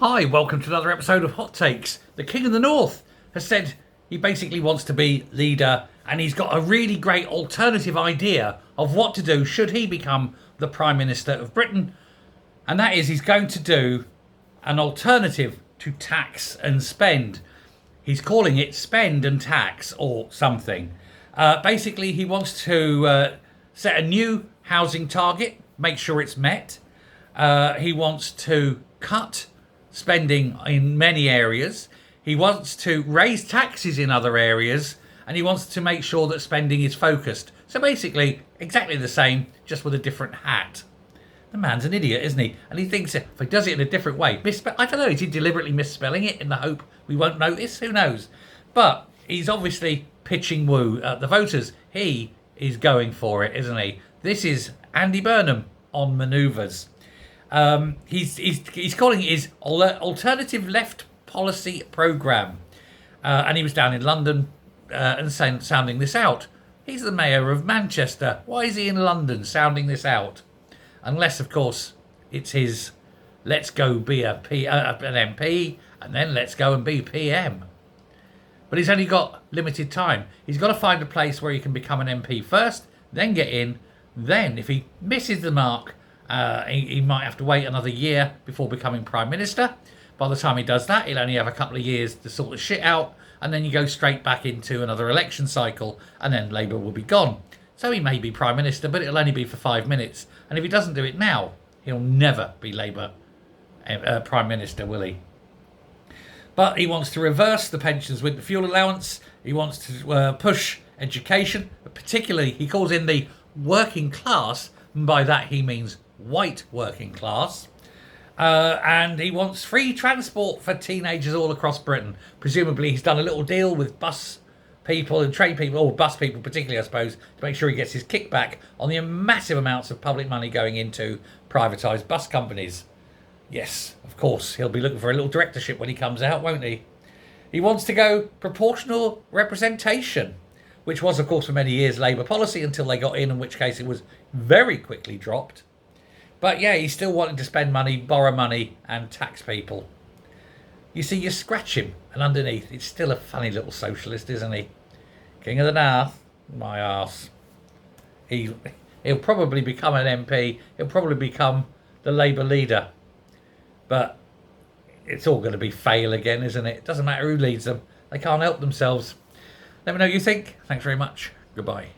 Hi, welcome to another episode of Hot Takes. The King of the North has said he basically wants to be leader and he's got a really great alternative idea of what to do should he become the Prime Minister of Britain. And that is he's going to do an alternative to tax and spend. He's calling it spend and tax or something. Basically, he wants to set a new housing target, make sure it's met. He wants to cut spending in many areas. He wants to raise taxes in other areas, and he wants to make sure that spending is focused. So basically, exactly the same, just with a different hat. The man's an idiot, isn't he? And he thinks if he does it in a different way, I don't know, is he deliberately misspelling it in the hope we won't notice? Who knows? But he's obviously pitching woo at the voters. He is going for it, isn't he? This is Andy Burnham on manoeuvres. He's calling it his alternative left policy programme. And he was down in London and sounding this out. He's the mayor of Manchester. Why is he in London sounding this out? Unless, of course, it's his let's go be an MP and then let's go and be PM. But he's only got limited time. He's got to find a place where he can become an MP first, then get in. Then, if he misses the mark, he might have to wait another year before becoming Prime Minister. By the time he does that, he'll only have a couple of years to sort the shit out, and then you go straight back into another election cycle, and then Labour will be gone. So he may be Prime Minister, but it'll only be for 5 minutes. And if he doesn't do it now, he'll never be Labour Prime Minister, will he? But he wants to reverse the pensions with the fuel allowance. He wants to push education, particularly he calls in the working class, and by that he means white working class. And he wants free transport for teenagers all across Britain. Presumably he's done a little deal with bus people and train people, or bus people particularly, I suppose, to make sure he gets his kickback on the massive amounts of public money going into privatised bus companies. Yes, of course, he'll be looking for a little directorship when he comes out, won't he? He wants to go proportional representation, which was, of course, for many years Labour policy until they got in which case it was very quickly dropped. But yeah, he's still wanting to spend money, borrow money, and tax people. You see, you scratch him, and underneath, it's still a funny little socialist, isn't he? King of the North, my arse. He'll probably become an MP. He'll probably become the Labour leader. But it's all going to be fail again, isn't it? It doesn't matter who leads them. They can't help themselves. Let me know what you think. Thanks very much. Goodbye.